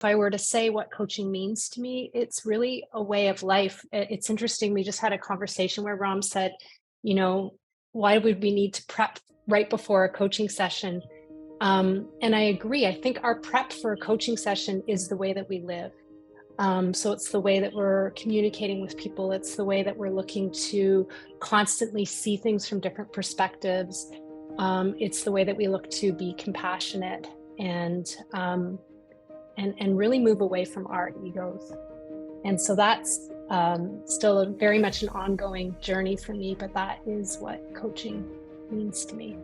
I were to say what coaching means to me, it's really a way of life. It's interesting. We just had a conversation where Ram said, you know, why would we need to prep right before a coaching session? And I agree. I think our prep for a coaching session is the way that we live. So it's the way that we're communicating with people. It's the way that we're looking to constantly see things from different perspectives. It's the way that we look to be compassionate and really move away from our egos. And so that's still very much an ongoing journey for me, but that is what coaching means to me.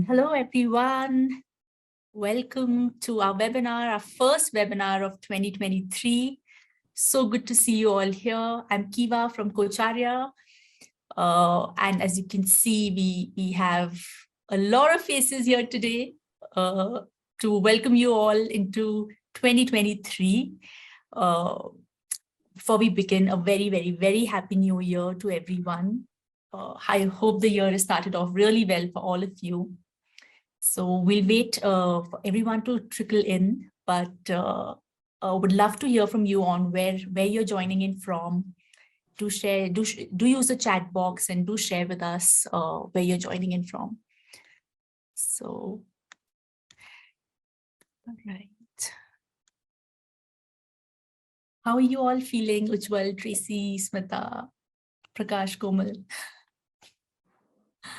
Hello, everyone. Welcome to our webinar, our first webinar of 2023. So good to see you all here. I'm Kiva from Kocharya. And as you can see, we have a lot of faces here today to welcome you all into 2023. Before we begin, a very, very, very happy new year to everyone. I hope the year has started off really well for all of you. So we'll wait for everyone to trickle in, but would love to hear from you on where you're joining in from. Do share, do use the chat box and do share with us where you're joining in from. So, all right. How are you all feeling, Ujjaval, Tracy, Smita, Prakash, Komal?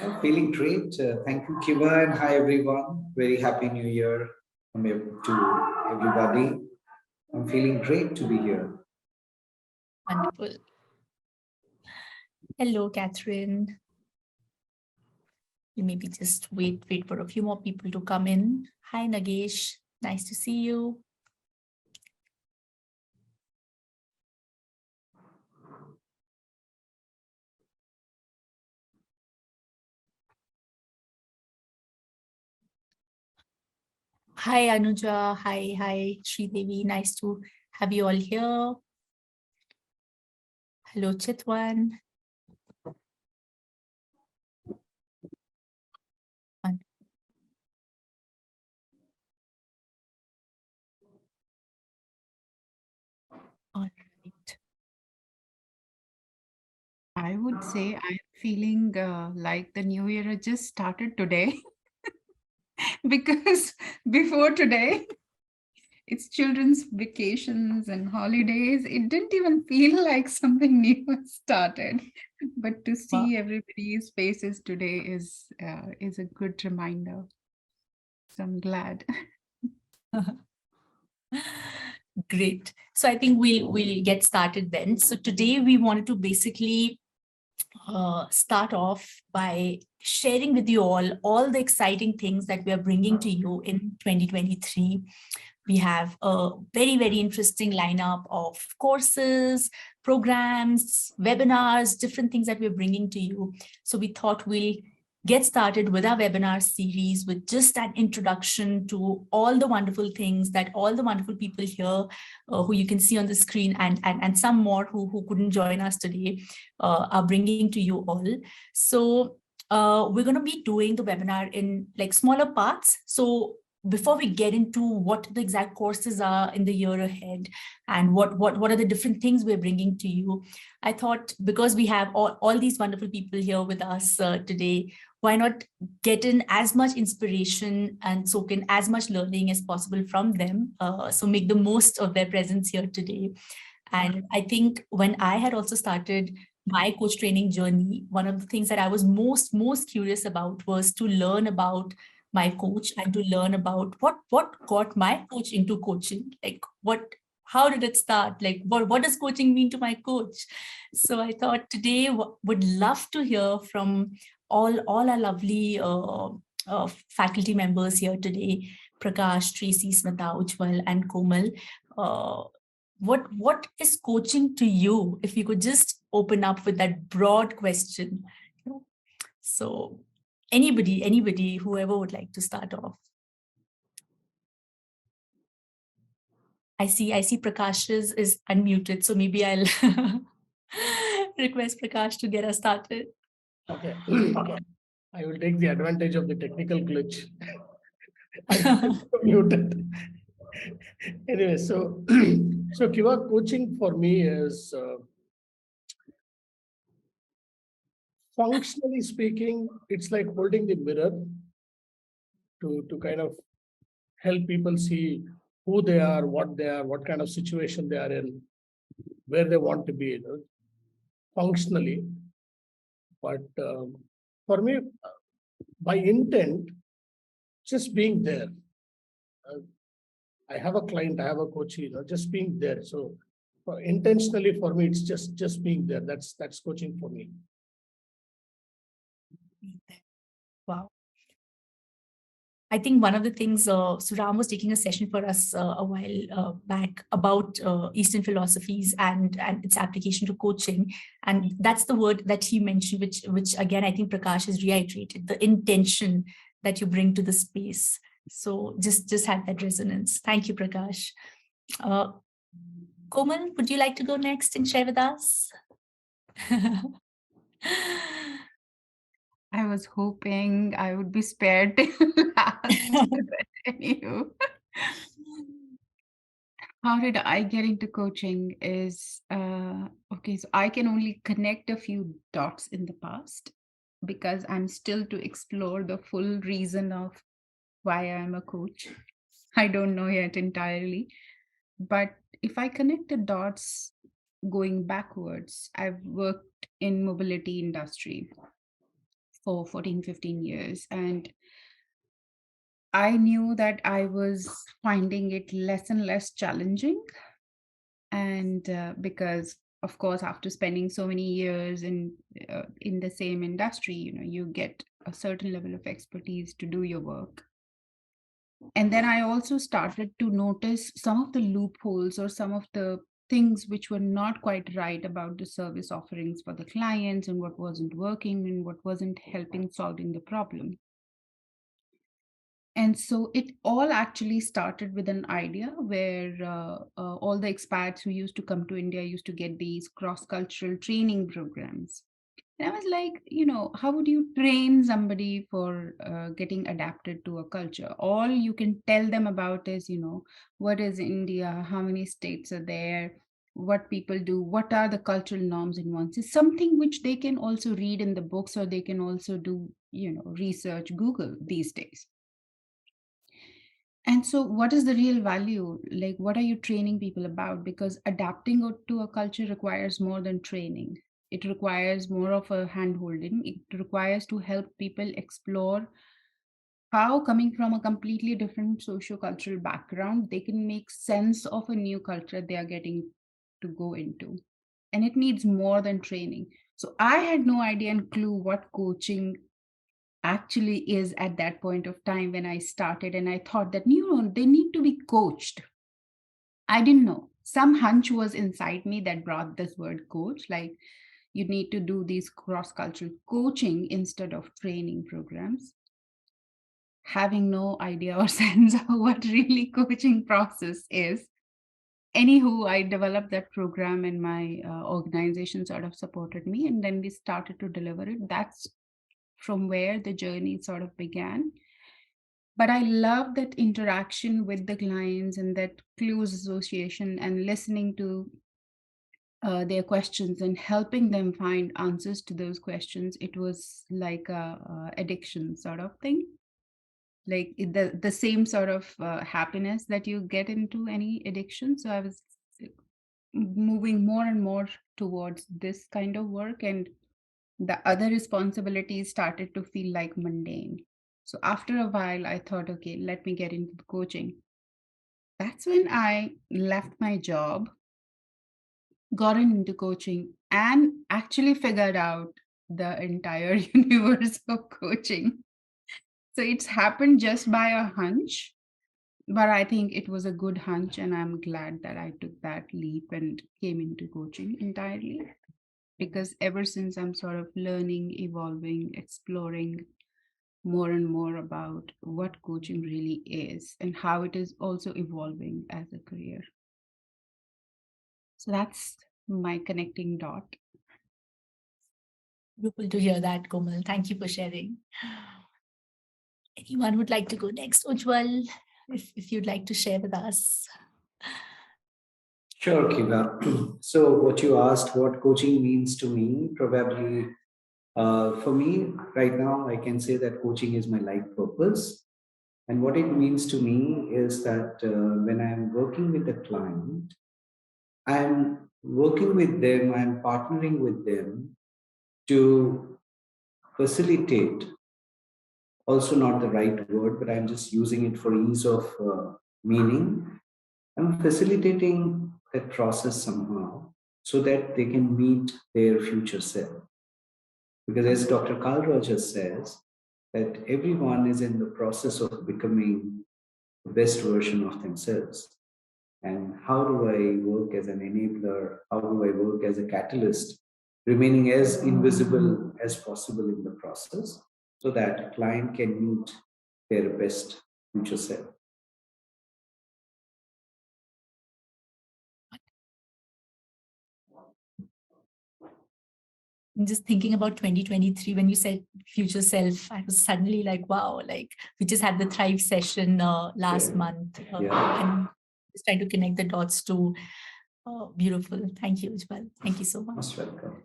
I'm feeling great. Thank you, Kiva, and hi, everyone. Very happy New Year to everybody. I'm feeling great to be here. Wonderful. Hello, Catherine. You maybe just wait for a few more people to come in. Hi, Nagesh. Nice to see you. Hi, Anuja. Hi, Sridevi. Nice to have you all here. Hello, Chitwan. All right. I would say I'm feeling like the new year just started today because before today, it's children's vacations and holidays. It didn't even feel like something new has started. But to see everybody's faces today is a good reminder. So I'm glad. Great. So I think we'll get started then. So today we wanted to basically start off by sharing with you all the exciting things that we are bringing to you in 2023. We have a very, very interesting lineup of courses, programs, webinars, different things that we're bringing to you. So we thought we'll get started with our webinar series with just an introduction to all the wonderful things that all the wonderful people here who you can see on the screen and some more who couldn't join us today are bringing to you all. So we're going to be doing the webinar in like smaller parts. So before we get into what the exact courses are in the year ahead and what are the different things we're bringing to you, I thought because we have all these wonderful people here with us today, why not get in as much inspiration and soak in as much learning as possible from them? So make the most of their presence here today. And I think when I had also started my coach training journey, one of the things that I was most curious about was to learn about my coach and to learn about what got my coach into coaching, like how did it start? Like, what does coaching mean to my coach? So I thought today would love to hear from all our lovely faculty members here today, Prakash, Tracy, Smita, Ujjaval, and Komal. what is coaching to you? If you could just open up with that broad question. So anybody, whoever would like to start off. I see Prakash is unmuted, so maybe I'll request Prakash to get us started. Okay. I will take the advantage of the technical glitch. I'm muted. Anyway, so Kiva, coaching for me is functionally speaking, it's like holding the mirror to kind of help people see who they are, what kind of situation they are in, where they want to be, functionally. But for me, by intent, just being there. I have a client, I have a coach, just being there. So intentionally for me, it's just being there. That's coaching for me. Wow. I think one of the things, Suram was taking a session for us a while back about Eastern philosophies and its application to coaching. And that's the word that he mentioned, which again, I think Prakash has reiterated, the intention that you bring to the space. So just had that resonance. Thank you, Prakash. Komal, would you like to go next and share with us? I was hoping I would be spared till last. But anywho, how did I get into coaching is okay, so I can only connect a few dots in the past because I'm still to explore the full reason of why I'm a coach. I don't know yet entirely. But if I connect the dots going backwards, I've worked in mobility industry for 14, 15 years. And I knew that I was finding it less and less challenging. And because, of course, after spending so many years in the same industry, you get a certain level of expertise to do your work. And then I also started to notice some of the loopholes or some of the things which were not quite right about the service offerings for the clients and what wasn't working and what wasn't helping solving the problem. And so it all actually started with an idea where all the expats who used to come to India used to get these cross-cultural training programs. And I was like, how would you train somebody for getting adapted to a culture? All you can tell them about is, what is India? How many states are there? What people do? What are the cultural norms and wants? It's something which they can also read in the books, or they can also do, research, Google these days. And so, what is the real value? Like, what are you training people about? Because adapting to a culture requires more than training. It requires more of a hand-holding. It requires to help people explore how, coming from a completely different socio-cultural background, they can make sense of a new culture they are getting to go into. And it needs more than training. So I had no idea and clue what coaching actually is at that point of time when I started. And I thought that they need to be coached. I didn't know. Some hunch was inside me that brought this word coach, like you need to do these cross-cultural coaching instead of training programs. Having no idea or sense of what really coaching process is. Anywho, I developed that program and my organization sort of supported me, and then we started to deliver it. That's from where the journey sort of began. But I love that interaction with the clients and that close association and listening to their questions and helping them find answers to those questions. It was like a addiction sort of thing, like the same sort of happiness that you get into any addiction. So I was moving more and more towards this kind of work, and the other responsibilities started to feel like mundane. So after a while, I thought, okay, let me get into the coaching. That's when I left my job, got into coaching, and actually figured out the entire universe of coaching. So it's happened just by a hunch. But I think it was a good hunch, and I'm glad that I took that leap and came into coaching entirely. Because ever since I'm sort of learning, evolving, exploring more and more about what coaching really is and how it is also evolving as a career. So that's my connecting dot. Beautiful to hear that, Komal. Thank you for sharing. Anyone would like to go next? Ujjaval, if you'd like to share with us. Sure, Kiva. So what you asked, what coaching means to me, probably for me right now, I can say that coaching is my life purpose. And what it means to me is that when I'm working with a client, I'm working with them, I'm partnering with them to facilitate, also not the right word, but I'm just using it for ease of meaning. I'm facilitating that process somehow so that they can meet their future self. Because as Dr. Carl Rogers says, that everyone is in the process of becoming the best version of themselves. And how do I work as an enabler? How do I work as a catalyst, remaining as invisible as possible in the process so that a client can meet their best future self? Just thinking about 2023, when you said future self, I was suddenly like, wow, like we just had the Thrive session last month. And just trying to connect the dots to beautiful. Thank you, Ujjaval. Thank you so much. Most welcome.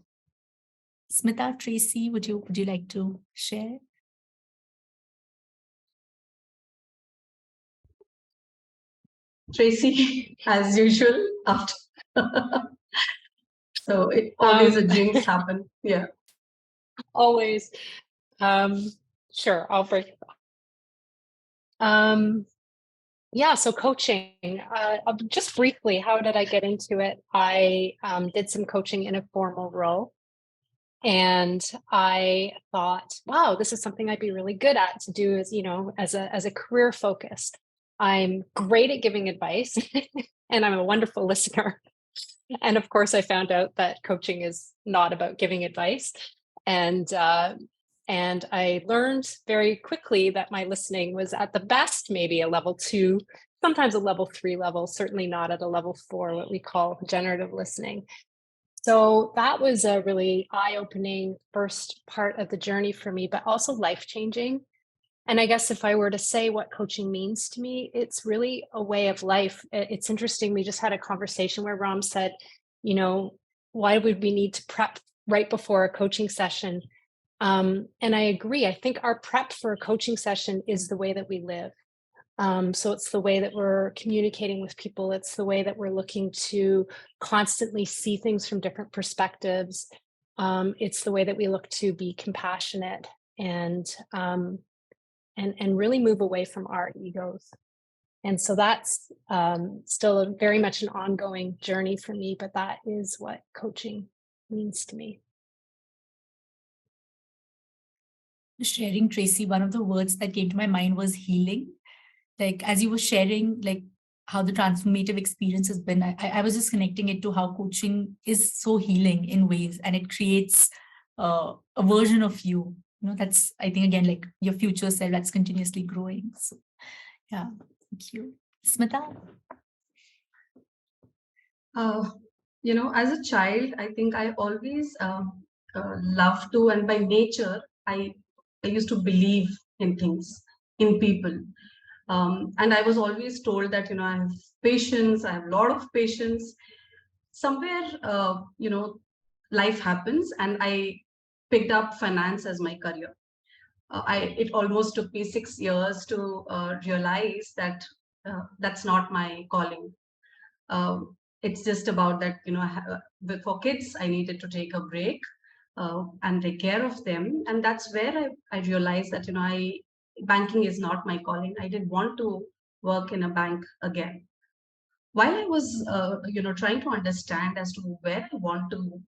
Smita, Tracy, would you like to share? Tracy, as usual, after. So it always a jinx happen. Yeah. Always. Sure, I'll break it off. Yeah, so coaching. Just briefly, how did I get into it? I did some coaching in a formal role. And I thought, wow, this is something I'd be really good at to do as, as a career focused. I'm great at giving advice and I'm a wonderful listener. And of course, I found out that coaching is not about giving advice. And I learned very quickly that my listening was at the best, maybe a level 2, sometimes a level 3 level, certainly not at a level 4, what we call generative listening. So that was a really eye-opening first part of the journey for me, but also life-changing. And I guess if I were to say what coaching means to me, it's really a way of life. It's interesting. We just had a conversation where Ram said, why would we need to prep right before a coaching session? And I agree. I think our prep for a coaching session is the way that we live. So it's the way that we're communicating with people. It's the way that we're looking to constantly see things from different perspectives. It's the way that we look to be compassionate and really move away from our egos. And so that's still very much an ongoing journey for me, but that is what coaching means to me. Sharing, Tracy, one of the words that came to my mind was healing. Like as you were sharing, like how the transformative experience has been, I was just connecting it to how coaching is so healing in ways, and it creates a version of you. That's, I think, again, like your future self that's continuously growing. So yeah, thank you. Smita? As a child, I think I always love to, and by nature, I used to believe in things, in people. And I was always told that, I have patience, I have a lot of patience. Somewhere, life happens and I picked up finance as my career. It almost took me 6 years to realize that that's not my calling. It's just about that, for kids, I needed to take a break and take care of them. And that's where I realized that, banking is not my calling. I didn't want to work in a bank again. While I was, trying to understand as to where I want to,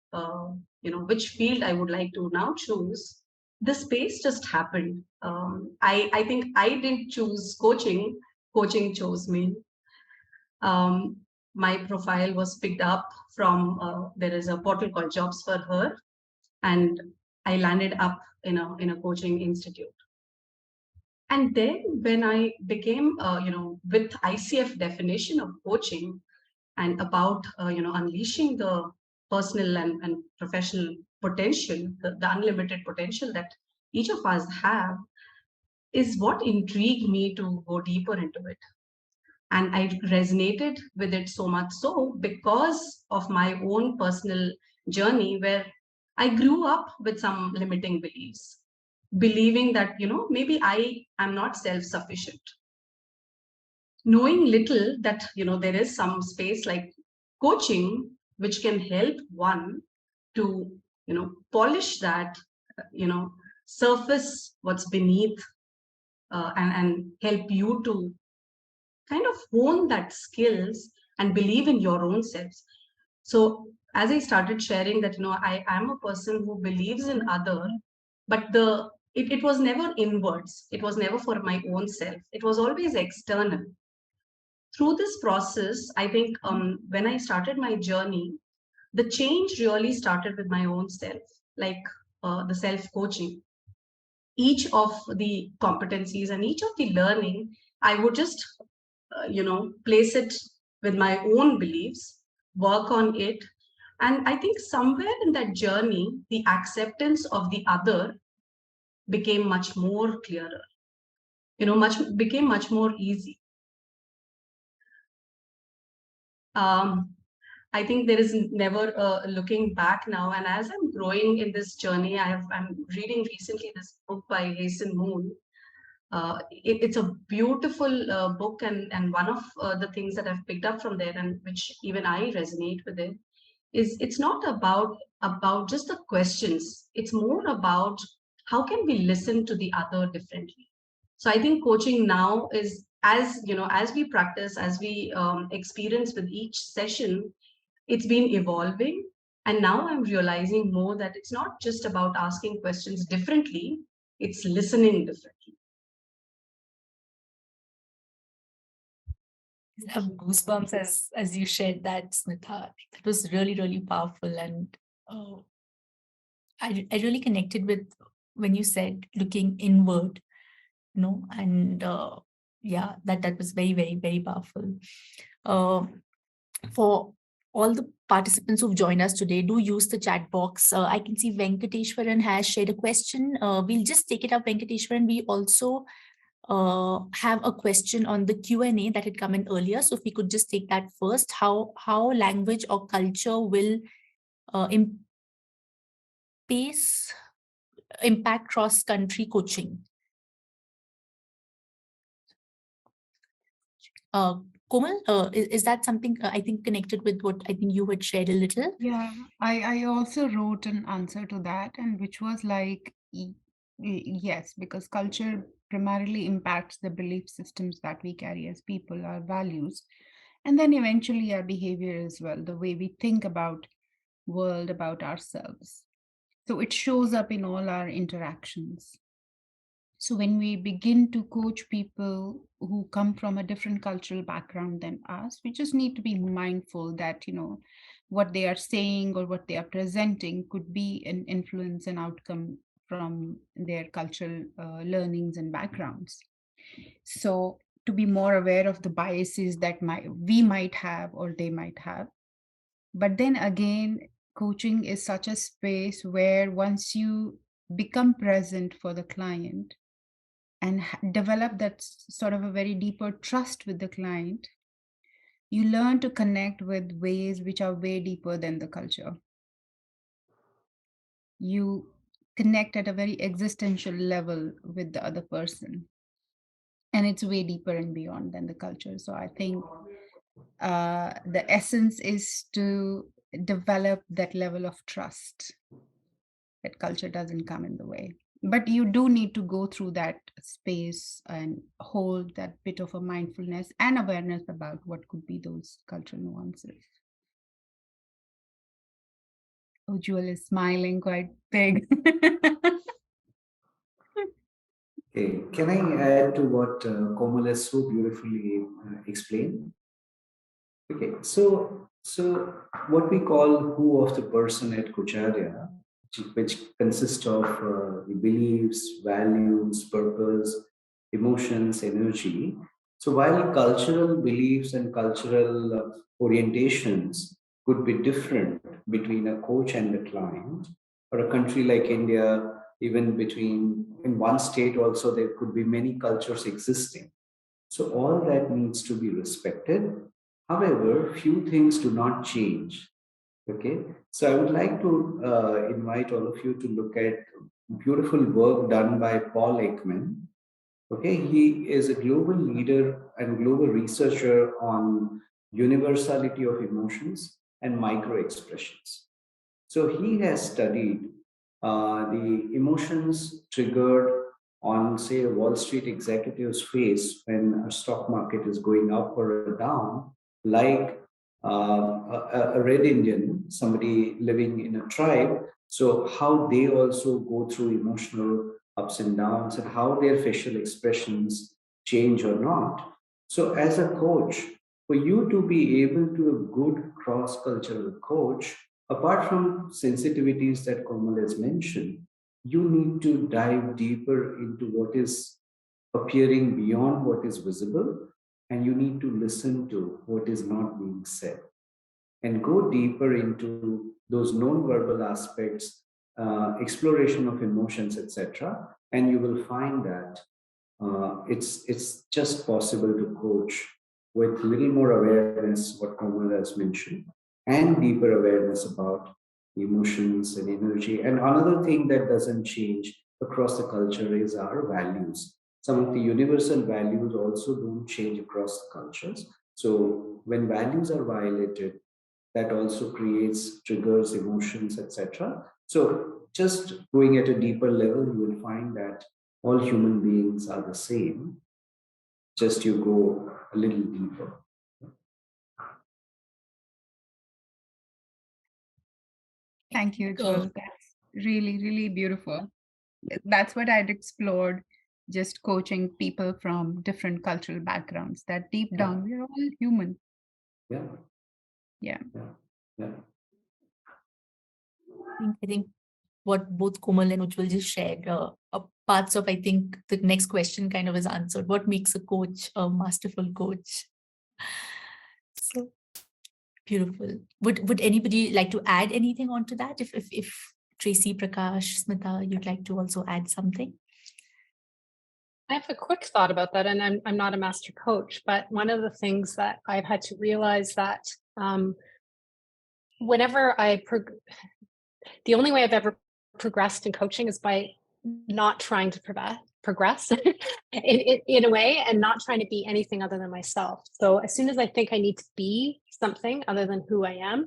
which field I would like to now choose, the space just happened. I think I didn't choose coaching. coaching chose me. My profile was picked up from there is a portal called Jobs for Her, and I landed up in a coaching institute. And then when I became, with ICF definition of coaching and about, unleashing the personal and professional potential, the unlimited potential that each of us have, is what intrigued me to go deeper into it. And I resonated with it so much so because of my own personal journey where I grew up with some limiting beliefs, believing that, maybe I am not self-sufficient. Knowing little that, there is some space like coaching, which can help one to, polish that, surface what's beneath, and help you to kind of hone that skills and believe in your own selves. So as I started sharing that, I am a person who believes in other, but it was never inwards. It was never for my own self. It was always external. Through this process, I think when I started my journey, the change really started with my own self, like the self coaching. Each of the competencies and each of the learning, I would just place it with my own beliefs, work on it. And I think somewhere in that journey, the acceptance of the other became much more clearer, became much more easy. I think there is never looking back now. And as I'm growing in this journey, I'm reading recently this book by Hasten Moon. It's a beautiful book, and one of the things that I've picked up from there, and which even I resonate with it, is it's not about just the questions. It's more about how can we listen to the other differently. So I think coaching now is, as we practice, as we experience with each session, it's been evolving. And now I'm realizing more that it's not just about asking questions differently, it's listening differently. I have goosebumps as you shared that, Smita. That was really, really powerful. And I really connected with when you said looking inward, and yeah, that was very, very, very powerful. For all the participants who've joined us today, do use the chat box. I can see Venkateshwaran has shared a question. We'll just take it up, Venkateshwaran. We also have a question on the Q&A that had come in earlier. So if we could just take that first, how language or culture will impact cross-country coaching? Komal, is that something I think connected with what I think you had shared a little? Yeah, I also wrote an answer to that, and which was like, yes, because culture primarily impacts the belief systems that we carry as people, our values, and then eventually our behavior as well, the way we think about world, about ourselves. So it shows up in all our interactions. So when we begin to coach people who come from a different cultural background than us, we just need to be mindful that, what they are saying or what they are presenting could be an influence and outcome from their cultural learnings and backgrounds. So to be more aware of the biases that we might have or they might have. But then again, coaching is such a space where once you become present for the client, and develop that sort of a very deeper trust with the client, you learn to connect with ways which are way deeper than the culture. You connect at a very existential level with the other person, and it's way deeper and beyond than the culture. So I think the essence is to develop that level of trust that culture doesn't come in the way. But you do need to go through that space and hold that bit of a mindfulness and awareness about what could be those cultural nuances. Ujjaval is smiling quite big. Okay, can I add to what Komal has so beautifully explained? Okay, so what we call who of the person at Kucharya, which consists of the beliefs, values, purpose, emotions, energy. So while cultural beliefs and cultural orientations could be different between a coach and a client, or a country like India, even between in one state also there could be many cultures existing. So all that needs to be respected. However, few things do not change. Okay, so I would like to invite all of you to look at beautiful work done by Paul Ekman. Okay, he is a global leader and global researcher on universality of emotions and micro expressions. So he has studied the emotions triggered on, say, a Wall Street executive's face when a stock market is going up or down, like a Red Indian, somebody living in a tribe. So how they also go through emotional ups and downs and how their facial expressions change or not. So as a coach, for you to be able to a good cross-cultural coach, apart from sensitivities that Komal has mentioned, you need to dive deeper into what is appearing beyond what is visible, and you need to listen to what is not being said and go deeper into those non-verbal aspects, exploration of emotions, etc. And you will find that it's just possible to coach with little more awareness, what Komal has mentioned, and deeper awareness about emotions and energy. And another thing that doesn't change across the culture is our values. Some of the universal values also don't change across the cultures. So when values are violated, that also creates triggers, emotions, etc. So just going at a deeper level, you will find that all human beings are the same, just you go a little deeper. Thank you, Ujjaval. That's really, really beautiful. That's what I'd explored, just coaching people from different cultural backgrounds, that deep Yeah, down, we're all human. yeah, Yeah. yeah, yeah. I think what both Komal and Ujjwal just shared, parts of, I think the next question kind of is answered. What makes a coach a masterful coach? So beautiful. Would anybody like to add anything onto that? If Tracy, Prakash, Smita, you'd like to also add something? I have a quick thought about that, and I'm not a master coach, but one of the things that I've had to realize that whenever the only way I've ever progressed in coaching is by not trying to progress in a way, and not trying to be anything other than myself. So as soon as I think I need to be something other than who I am,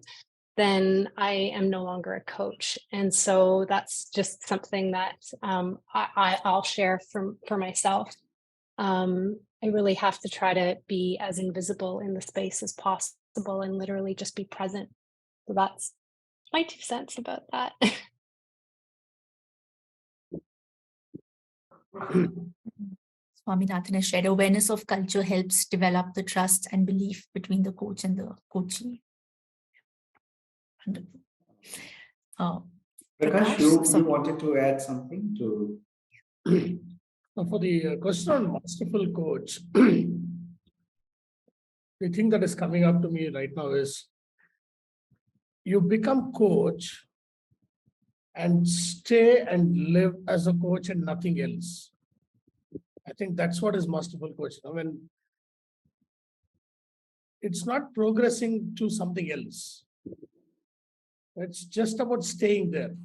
then I am no longer a coach. And so that's just something that I'll share for myself. I really have to try to be as invisible in the space as possible and literally just be present. So that's my 2 cents about that. Swaminathan has shared, awareness of culture helps develop the trust and belief between the coach and the coachee. Wonderful. Prakash, Prakash, you wanted to add something to? Now, for the question on masterful coach, the thing that is coming up to me right now is you become coach and stay and live as a coach and nothing else. I think that's what is masterful coaching. I mean, it's not progressing to something else. It's just about staying there,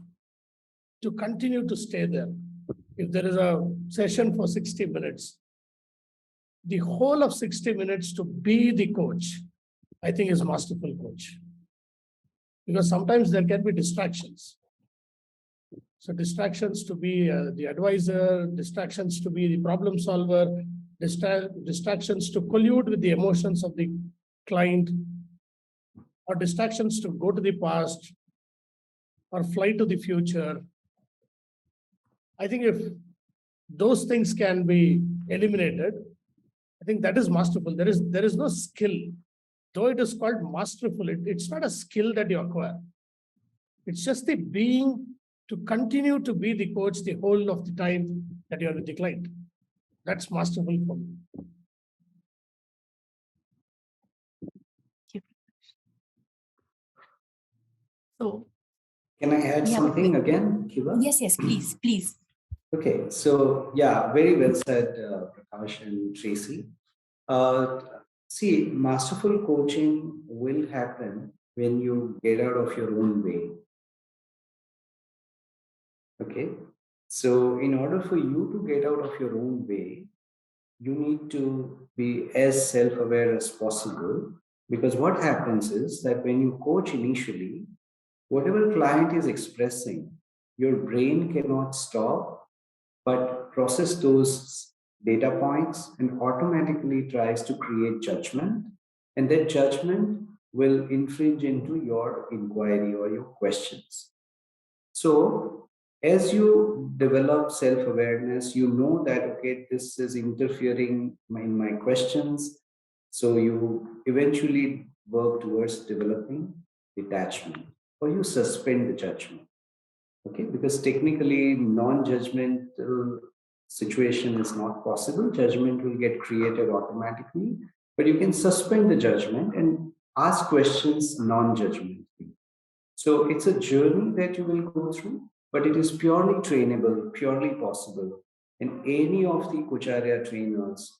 to continue to stay there. If there is a session for 60 minutes, the whole of 60 minutes to be the coach, I think is masterful coach. Because sometimes there can be distractions. So distractions to be the advisor, distractions to be the problem solver, distractions to collude with the emotions of the client, or distractions to go to the past or fly to the future. I think if those things can be eliminated. I think that is masterful. There is no skill. Though it is called masterful, it's not a skill that you acquire. It's just the being to continue to be the coach the whole of the time that you're with the client. That's masterful for me. So, Can I add something again, Kiva? yes, please. Okay, so yeah, very well said, Prakash and Tracy. See, masterful coaching will happen when you get out of your own way. Okay, so in order for you to get out of your own way, you need to be as self-aware as possible, because what happens is that when you coach initially, whatever client is expressing, your brain cannot stop but process those data points and automatically tries to create judgment. And that judgment will infringe into your inquiry or your questions. So, as you develop self awareness, you know that, okay, this is interfering in my questions. So, you eventually work towards developing detachment, or you suspend the judgment. Okay, because technically non-judgmental situation is not possible. Judgment will get created automatically, but you can suspend the judgment and ask questions non-judgmentally. So it's a journey that you will go through, but it is purely trainable, purely possible. And any of the Kucharya trainers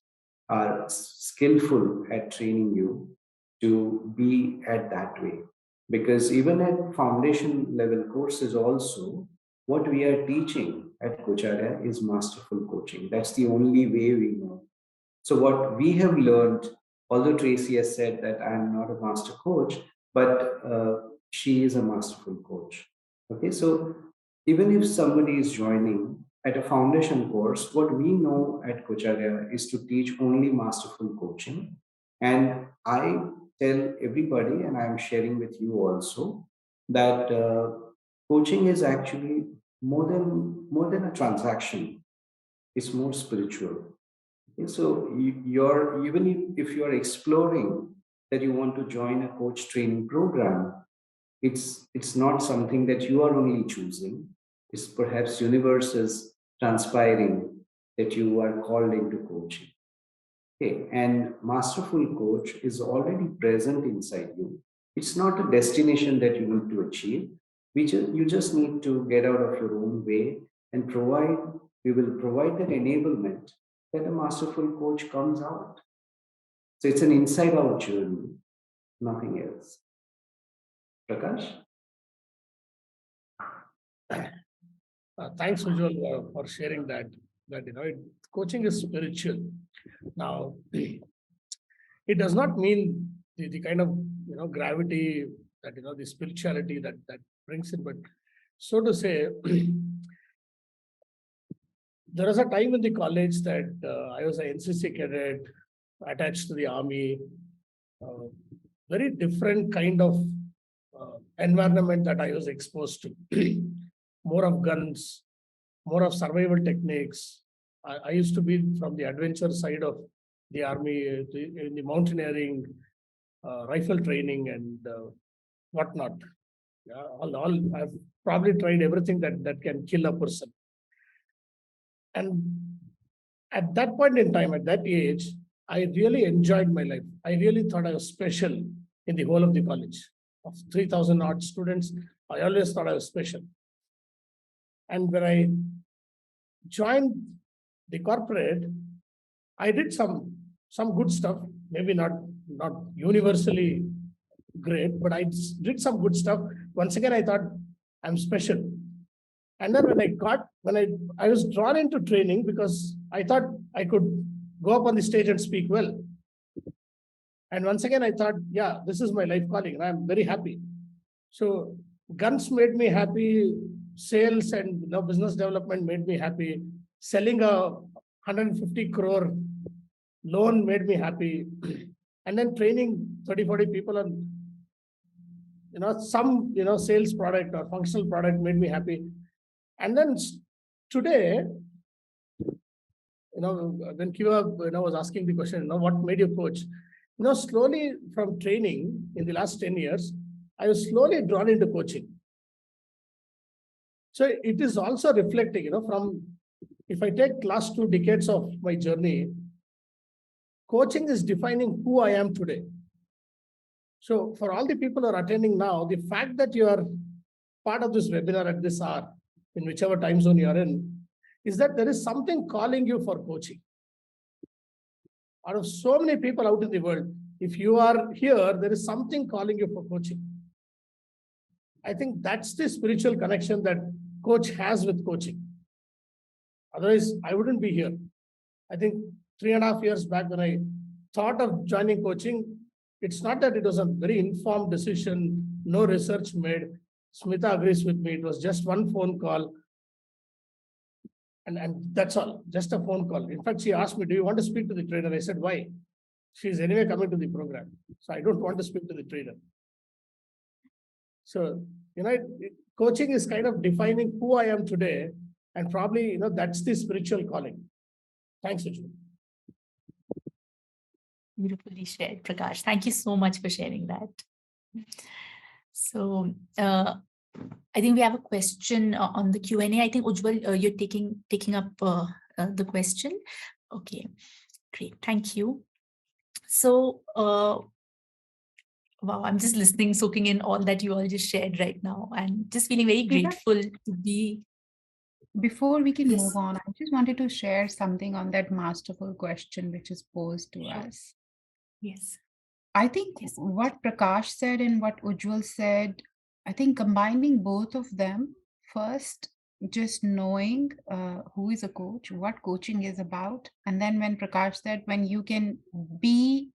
are skillful at training you to be at that way. Because even at foundation level courses also, what we are teaching at Kucharya is masterful coaching. That's the only way we know. So what we have learned, although Tracy has said that I'm not a master coach, but she is a masterful coach. Okay, so even if somebody is joining at a foundation course, what we know at Kucharya is to teach only masterful coaching. And I tell everybody, and I'm sharing with you also, that coaching is actually more than a transaction. It's more spiritual. Okay, so you're even if you're exploring that you want to join a coach training program, it's not something that you are only choosing. It's perhaps universe is transpiring that you are called into coaching. Okay, and masterful coach is already present inside you. It's not a destination that you need to achieve. You just need to get out of your own way and we will provide that enablement that a masterful coach comes out. So it's an inside out journey, nothing else. Prakash? Thanks, Ujjaval, for sharing that. Coaching is spiritual. Now, it does not mean the kind of gravity that the spirituality that brings it, but so to say, there was a time in the college that I was an NCC cadet attached to the army. Very different kind of environment that I was exposed to. More of guns, more of survival techniques. I used to be from the adventure side of the army, in the mountaineering, rifle training, and whatnot. Yeah, all I've probably tried everything that can kill a person. And at that point in time, at that age, I really enjoyed my life. I really thought I was special in the whole of the college. Of 3,000 odd students, I always thought I was special. And when I joined the corporate, I did some good stuff, maybe not universally great, but I did some good stuff. Once again, I thought I'm special. And then when I was drawn into training because I thought I could go up on the stage and speak well. And once again, I thought, yeah, this is my life calling, and I'm very happy. So guns made me happy. Sales and business development made me happy. Selling a 150 crore loan made me happy. And then training 30, 40 people on some sales product or functional product made me happy. And then today, when Kiva, was asking the question, what made you coach? Slowly from training in the last 10 years, I was slowly drawn into coaching. So it is also reflecting, from, if I take last 2 decades of my journey, coaching is defining who I am today. So for all the people who are attending now, the fact that you are part of this webinar at this hour, in whichever time zone you are in, is that there is something calling you for coaching. Out of so many people out in the world, if you are here, there is something calling you for coaching. I think that's the spiritual connection that coach has with coaching. Otherwise, I wouldn't be here. I think 3.5 years back when I thought of joining coaching, it's not that it was a very informed decision, no research made. Smita agrees with me. It was just one phone call. And that's all, just a phone call. In fact, she asked me, do you want to speak to the trainer? I said, why? She's anyway coming to the program. So I don't want to speak to the trainer. So, coaching is kind of defining who I am today. And probably, that's the spiritual calling. Thanks, Ujjaval. Beautifully shared, Prakash. Thank you so much for sharing that. So, I think we have a question on the Q&A. I think Ujjaval, you're taking up the question. Okay, great. Thank you. So, wow, I'm just listening, soaking in all that you all just shared right now, and just feeling very grateful to be. Before we can move on, I just wanted to share something on that masterful question which is posed to us. Yes. I think what Prakash said and what Ujjaval said, I think combining both of them, first, just knowing who is a coach, what coaching is about. And then when Prakash said, when you can be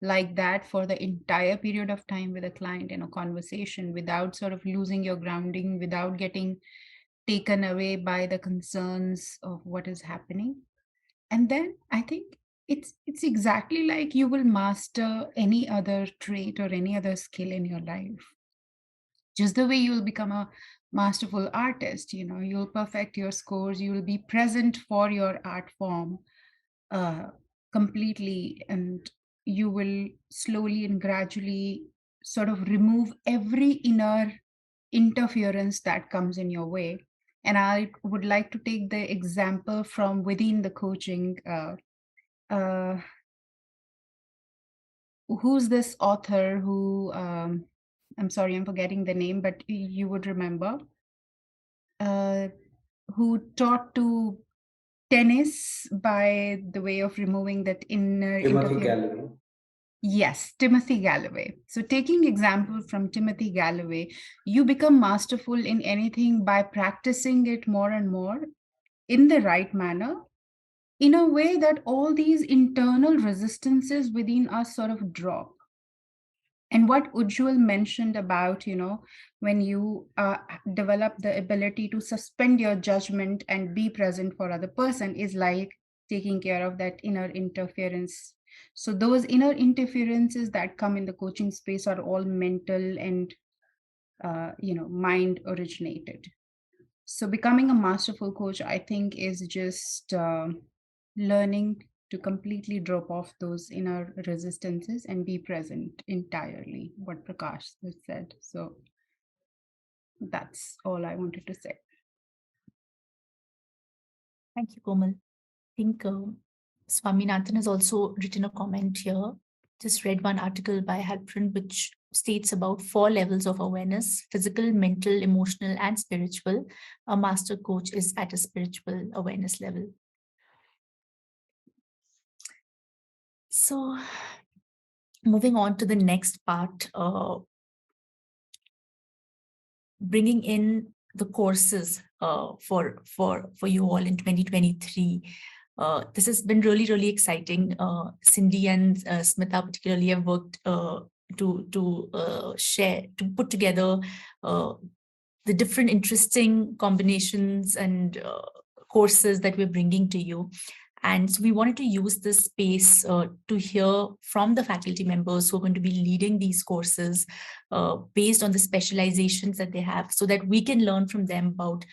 like that for the entire period of time with a client in a conversation without sort of losing your grounding, without getting taken away by the concerns of what is happening. And then I think it's exactly like you will master any other trait or any other skill in your life. Just the way you will become a masterful artist, you'll perfect your scores, you will be present for your art form completely, and you will slowly and gradually sort of remove every inner interference that comes in your way. And I would like to take the example from within the coaching. Who's this author who, I'm sorry, I'm forgetting the name, but you would remember, who taught to tennis by the way of removing that inner interference. Yes, Timothy Galloway. So taking example from Timothy Galloway, you become masterful in anything by practicing it more and more in the right manner, in a way that all these internal resistances within us sort of drop. And what Ujjaval mentioned about, when you develop the ability to suspend your judgment and be present for other person is like taking care of that inner interference. So those inner interferences that come in the coaching space are all mental and, mind originated. So becoming a masterful coach, I think, is just learning to completely drop off those inner resistances and be present entirely, what Prakash has said. So that's all I wanted to say. Thank you, Komal. I think Swaminathan has also written a comment here. Just read one article by Halprin, which states about 4 levels of awareness: physical, mental, emotional, and spiritual. A master coach is at a spiritual awareness level. So moving on to the next part, bringing in the courses for you all in 2023. This has been really, really exciting. Cindy and Smita particularly have worked to share, to put together the different interesting combinations and courses that we're bringing to you. And so we wanted to use this space to hear from the faculty members who are going to be leading these courses based on the specializations that they have, so that we can learn from them about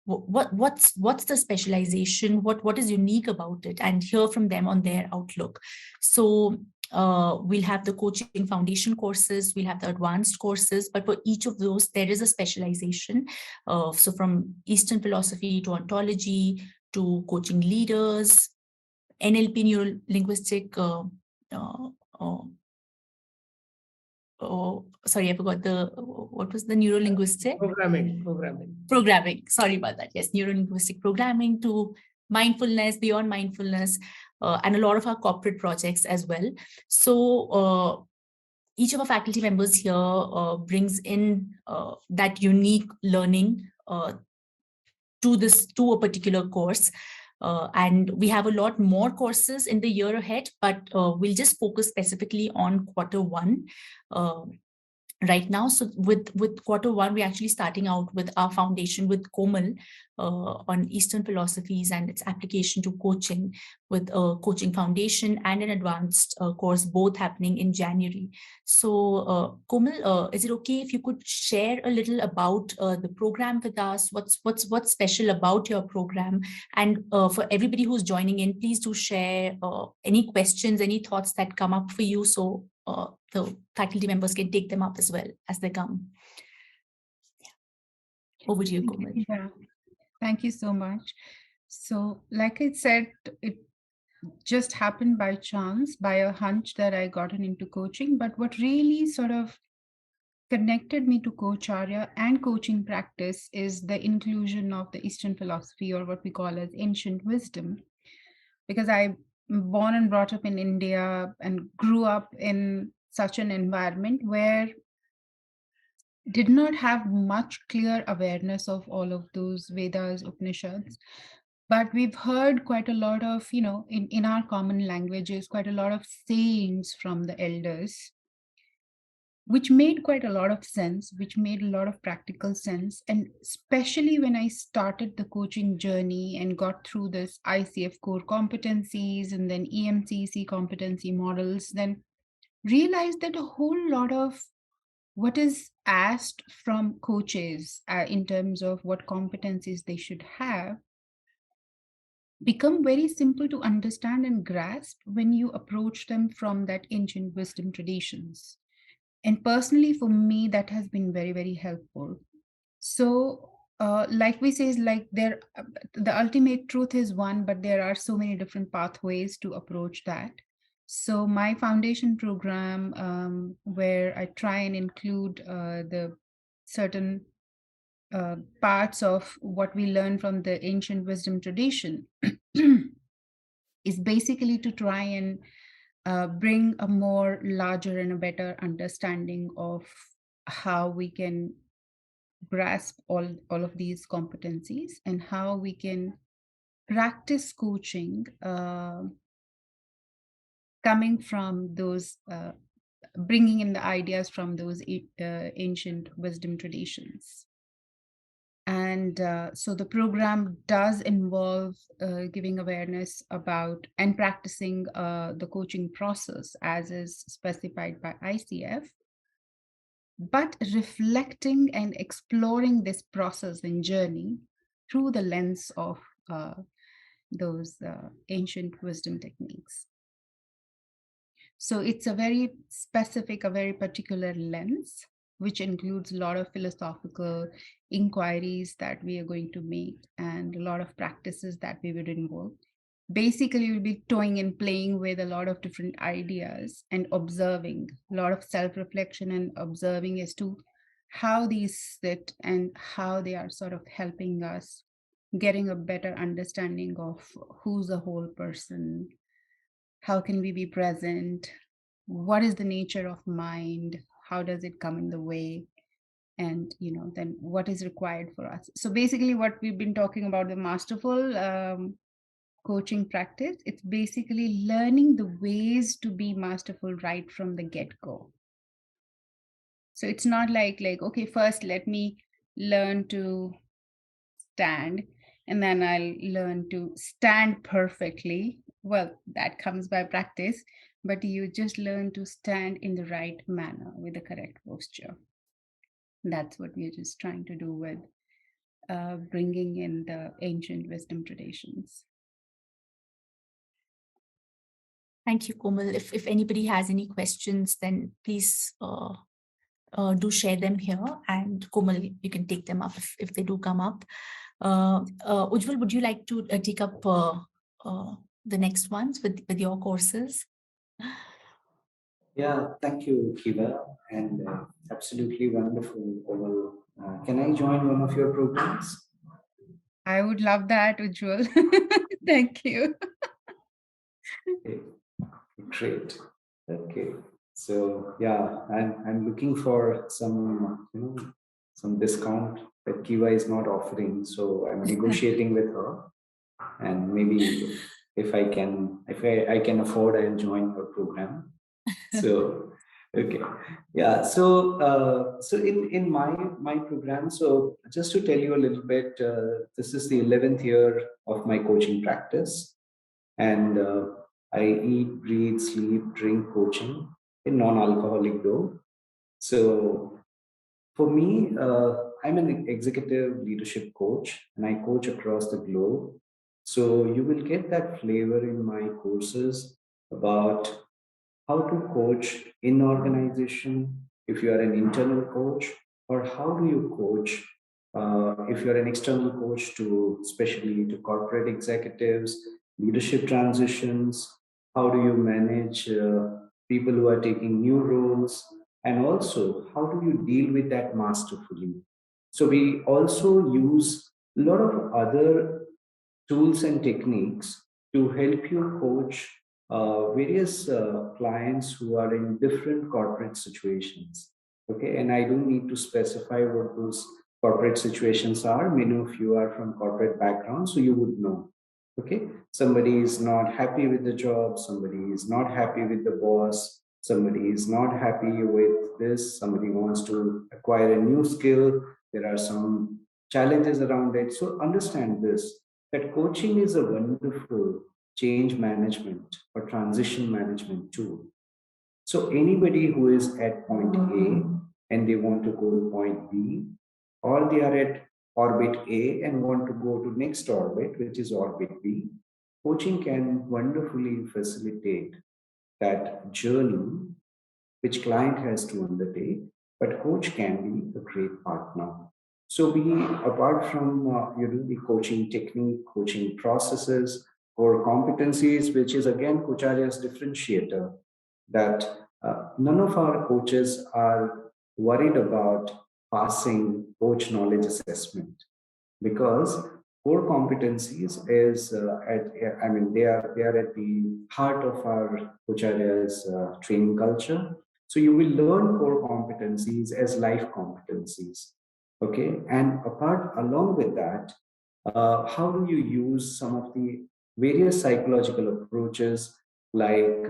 what's the specialization, what is unique about it, and hear from them on their outlook. So we'll have the coaching foundation courses, we'll have the advanced courses, but for each of those, there is a specialization. So from Eastern philosophy to ontology to coaching leaders, NLP, neuro-linguistic, sorry, I forgot what was the neuro-linguistic? Programming, sorry about that. Yes, neuro-linguistic programming to mindfulness, beyond mindfulness, and a lot of our corporate projects as well. So each of our faculty members here brings in that unique learning to a particular course. And we have a lot more courses in the year ahead, but we'll just focus specifically on quarter 1 right now. So with quarter 1, we're actually starting out with our foundation with Komal on Eastern philosophies and its application to coaching, with a coaching foundation and an advanced course, both happening in January. So Komal, is it okay if you could share a little about the program with us? What's special about your program? And for everybody who's joining in, please do share any questions, any thoughts that come up for you, so the faculty members can take them up as well as they come. Yeah. Over to you, Komal. Yeah. Thank you so much. So, like I said, it just happened by chance, by a hunch, that I gotten into coaching. But what really sort of connected me to Coacharya and coaching practice is the inclusion of the Eastern philosophy, or what we call as ancient wisdom. Because I'm born and brought up in India and grew up in such an environment where did not have much clear awareness of all of those Vedas, Upanishads. But we've heard quite a lot of, in our common languages, quite a lot of sayings from the elders, which made quite a lot of sense, which made a lot of practical sense. And especially when I started the coaching journey and got through this ICF core competencies and then EMCC competency models, then realized that a whole lot of what is asked from coaches in terms of what competencies they should have become very simple to understand and grasp when you approach them from that ancient wisdom traditions. And personally, for me, that has been very, very helpful. So, like we say, is like the ultimate truth is one, but there are so many different pathways to approach that. So my foundation program, where I try and include the certain parts of what we learn from the ancient wisdom tradition, is basically to try and bring a more larger and a better understanding of how we can grasp all of these competencies and how we can practice coaching coming from those, bringing in the ideas from those ancient wisdom traditions. And so the program does involve giving awareness about and practicing the coaching process as is specified by ICF, but reflecting and exploring this process and journey through the lens of those ancient wisdom techniques. So it's a very specific, a very particular lens, which includes a lot of philosophical inquiries that we are going to make and a lot of practices that we would involve. Basically, we'll be toying and playing with a lot of different ideas and observing, a lot of self-reflection and observing as to how these sit and how they are sort of helping us getting a better understanding of who's a whole person, how can we be present, what is the nature of mind, how does it come in the way, and then what is required for us. So basically what we've been talking about, the masterful coaching practice, it's basically learning the ways to be masterful right from the get-go. So it's not like okay, first let me learn to stand and then I'll learn to stand perfectly. Well, that comes by practice, but you just learn to stand in the right manner with the correct posture. That's what we're just trying to do with bringing in the ancient wisdom traditions. Thank you, Komal. If anybody has any questions, then please do share them here, and Komal, you can take them up if they do come up. Ujjaval, would you like to take up the next ones with your courses? Yeah, thank you, Kiva, and absolutely wonderful. Komal. Can I join one of your programs? I would love that, Ujjwal. Thank you. Okay, great. Okay, so yeah, I'm looking for some some discount that Kiva is not offering, so I'm negotiating with her, and maybe if I can afford, I'll join her program. So okay, yeah. So in my program, so just to tell you a little bit, this is the 11th year of my coaching practice, and I eat, breathe, sleep, drink coaching in non-alcoholic dough. So for me, I'm an executive leadership coach, and I coach across the globe. So you will get that flavor in my courses about how to coach in organization if you are an internal coach, or how do you coach if you're an external coach to especially to corporate executives, leadership transitions, how do you manage people who are taking new roles, and also how do you deal with that masterfully. So we also use a lot of other tools and techniques to help you coach various clients who are in different corporate situations. Okay, and I don't need to specify what those corporate situations are. Many of you are from corporate backgrounds, so you would know. Okay, somebody is not happy with the job, somebody is not happy with the boss, somebody is not happy with this, somebody wants to acquire a new skill. There are some challenges around it. So understand this, that coaching is a wonderful change management or transition management tool. So anybody who is at point A and they want to go to point B, or they are at orbit A and want to go to next orbit, which is orbit B, coaching can wonderfully facilitate that journey which client has to undertake, but coach can be a great partner. So we, apart from the coaching technique, coaching processes, core competencies, which is again Kucharya's differentiator, that none of our coaches are worried about passing coach knowledge assessment, because core competencies is I mean they are at the heart of our Kucharya's training culture. So you will learn core competencies as life competencies. Okay, and apart along with that, how do you use some of the various psychological approaches like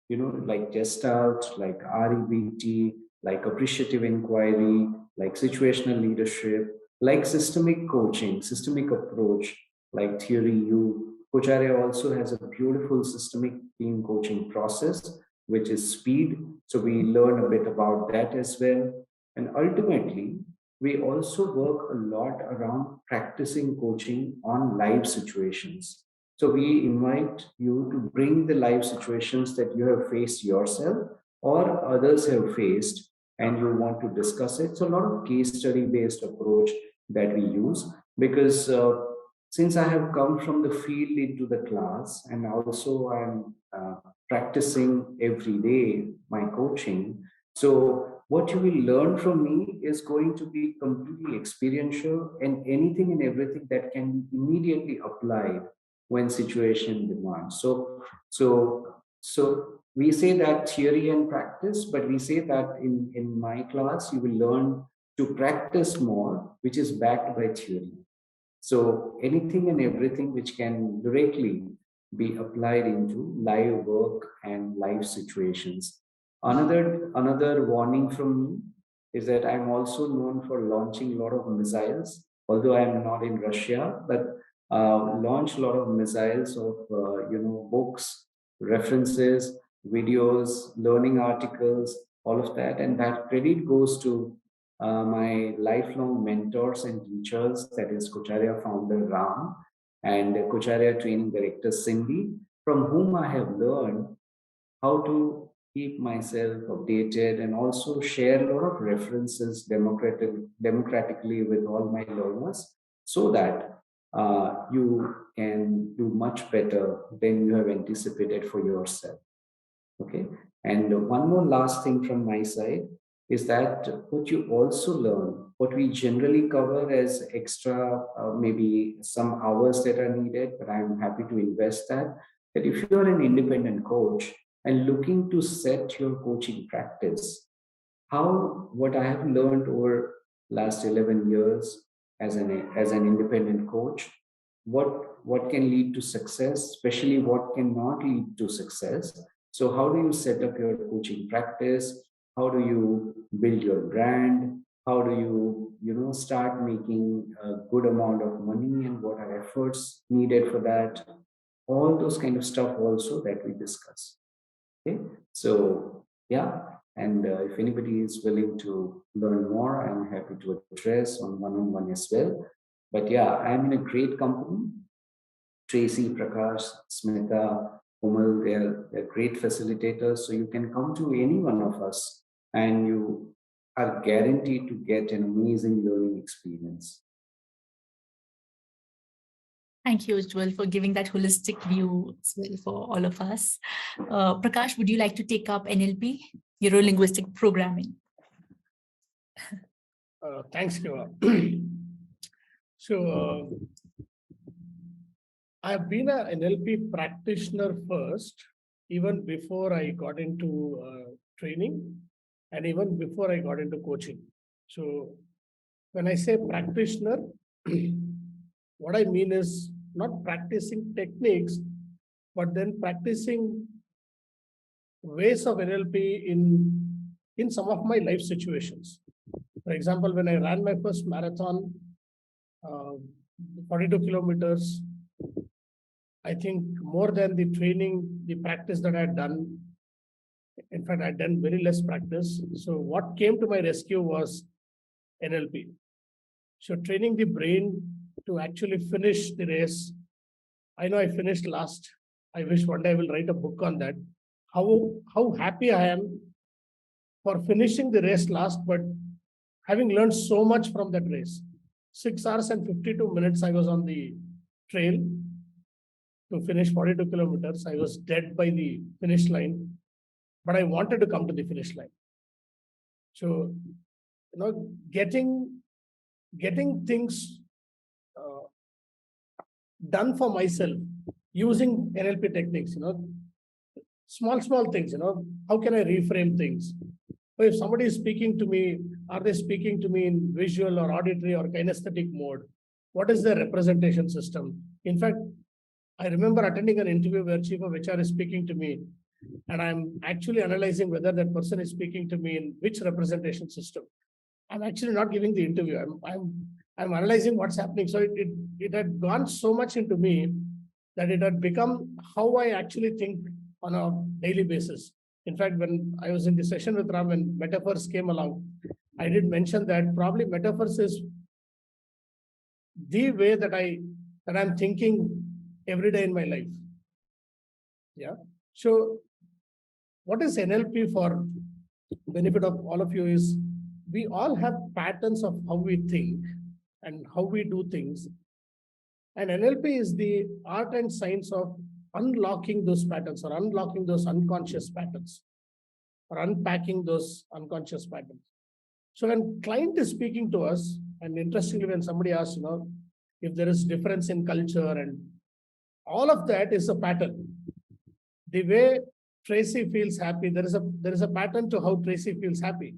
like Gestalt, like REBT, like appreciative inquiry, like situational leadership, like systemic coaching, systemic approach, like theory U. Kocharya also has a beautiful systemic team coaching process, which is speed. So we learn a bit about that as well. And ultimately, we also work a lot around practicing coaching on live situations. So we invite you to bring the live situations that you have faced yourself or others have faced, and you want to discuss it. So a lot of case study based approach that we use, because since I have come from the field into the class, and also I'm practicing every day my coaching. So what you will learn from me is going to be completely experiential, and anything and everything that can be immediately applied when situation demands. So we say that theory and practice, but we say that in my class you will learn to practice more, which is backed by theory. So anything and everything which can directly be applied into live work and live situations. Another warning from me is that I'm also known for launching a lot of missiles, although I'm not in Russia, but launch a lot of missiles of books, references, videos, learning articles, all of that, and that credit goes to my lifelong mentors and teachers, that is Kucharia founder Ram and Kucharia training director Cindy, from whom I have learned how to keep myself updated and also share a lot of references democratically with all my learners so that you can do much better than you have anticipated for yourself. Okay. And one more last thing from my side is that what you also learn, what we generally cover as extra, maybe some hours that are needed, but I'm happy to invest that. That if you're an independent coach and looking to set your coaching practice, how what I have learned over last 11 years as an independent coach, what can lead to success, especially what cannot lead to success. So how do you set up your coaching practice? How do you build your brand? How do you start making a good amount of money, and what are efforts needed for that? All those kind of stuff also that we discuss. Okay, so yeah, and if anybody is willing to learn more, I'm happy to address on one-on-one as well. But yeah, I'm in a great company. Tracy, Prakash, Smita, Komal, they're great facilitators. So you can come to any one of us and you are guaranteed to get an amazing learning experience. Thank you, Ujjaval, for giving that holistic view as well for all of us. Prakash, would you like to take up NLP, neuro-linguistic programming? Thanks, Kiva. So, I've been an NLP practitioner first, even before I got into training and even before I got into coaching. So, when I say practitioner, what I mean is not practicing techniques, but then practicing ways of NLP in some of my life situations. For example, when I ran my first marathon, 42 kilometers, I think more than the training, the practice that I had done, in fact, I had done very less practice. So what came to my rescue was NLP. So training the brain to actually finish the race. I know I finished last. I wish one day I will write a book on that. How happy I am for finishing the race last, but having learned so much from that race. 6 hours and 52 minutes I was on the trail to finish 42 kilometers. I was dead by the finish line, but I wanted to come to the finish line. So, getting things done for myself using NLP techniques, small things, how can I reframe things? But if somebody is speaking to me, are they speaking to me in visual or auditory or kinesthetic mode? What is their representation system? In fact, I remember attending an interview where Chief of HR is speaking to me, and I'm actually analyzing whether that person is speaking to me in which representation system. I'm actually not giving the interview. I'm analyzing what's happening. So it had gone so much into me that it had become how I actually think on a daily basis. In fact, when I was in the session with Ram and metaphors came along, I did mention that probably metaphors is the way that I'm thinking every day in my life. Yeah. So what is NLP for benefit of all of you is we all have patterns of how we think and how we do things. And NLP is the art and science of unlocking those patterns or unlocking those unconscious patterns or unpacking those unconscious patterns. So when client is speaking to us, and interestingly, when somebody asks, if there is difference in culture and all of that is a pattern. The way Tracy feels happy, there is a pattern to how Tracy feels happy.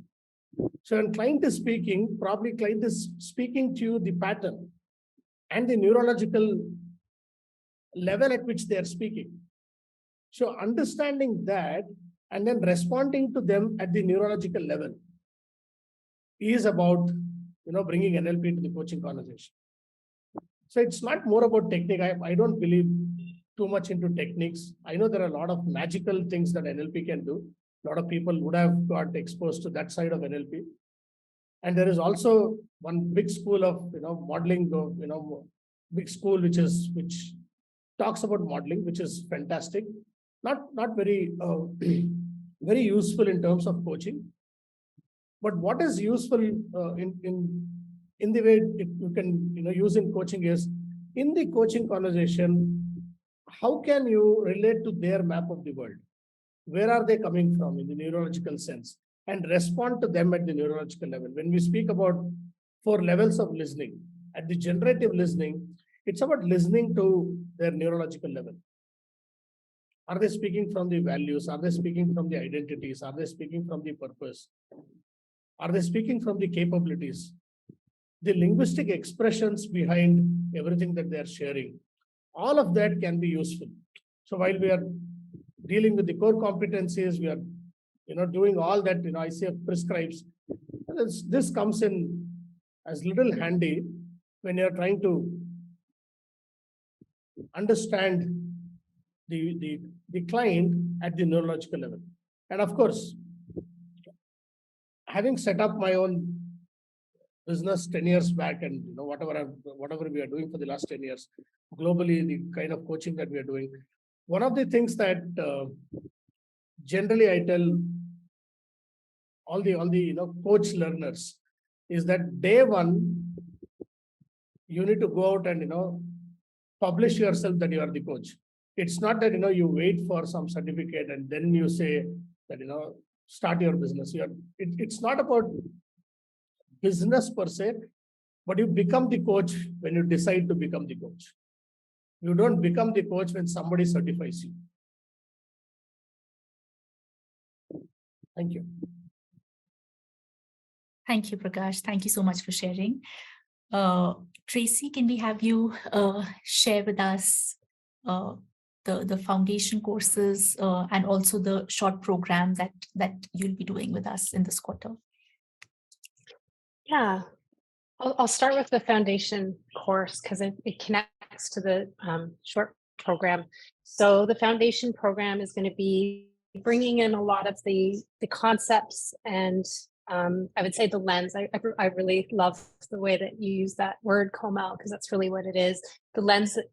So when client is speaking, probably client is speaking to you the pattern and the neurological level at which they are speaking. So understanding that and then responding to them at the neurological level is about bringing NLP to the coaching conversation. So it's not more about technique. I don't believe too much into techniques. I know there are a lot of magical things that NLP can do. A lot of people would have got exposed to that side of NLP. And there is also one big school of modeling, big school which talks about modeling, which is fantastic. Not very very useful in terms of coaching. But what is useful in the way you can use in coaching is, in the coaching conversation, how can you relate to their map of the world? Where are they coming from in the neurological sense, and respond to them at the neurological level? When we speak about 4 levels of listening, at the generative listening, it's about listening to their neurological level. Are they speaking from the values? Are they speaking from the identities? Are they speaking from the purpose? Are they speaking from the capabilities? The linguistic expressions behind everything that they are sharing, all of that can be useful. So while we are dealing with the core competencies, we are doing all that ICF prescribes. This comes in as little handy when you're trying to understand the client at the neurological level. And of course, having set up my own business 10 years back, and whatever we are doing for the last 10 years globally, the kind of coaching that we are doing, one of the things that generally I tell all the coach learners is that day one you need to go out and publish yourself that you are the coach. It's not that you wait for some certificate and then you say that start your business. It's not about business per se, but you become the coach when you decide to become the coach. You don't become the coach when somebody certifies you. Thank you. Thank you, Prakash. Thank you so much for sharing. Tracy, can we have you share with us the foundation courses and also the short program that you'll be doing with us in this quarter? Yeah, I'll start with the foundation course because it connects to the short program. So the foundation program is going to be bringing in a lot of the concepts and I would say the lens. I really love the way that you use that word, Komal, because that's really what it is. The lenses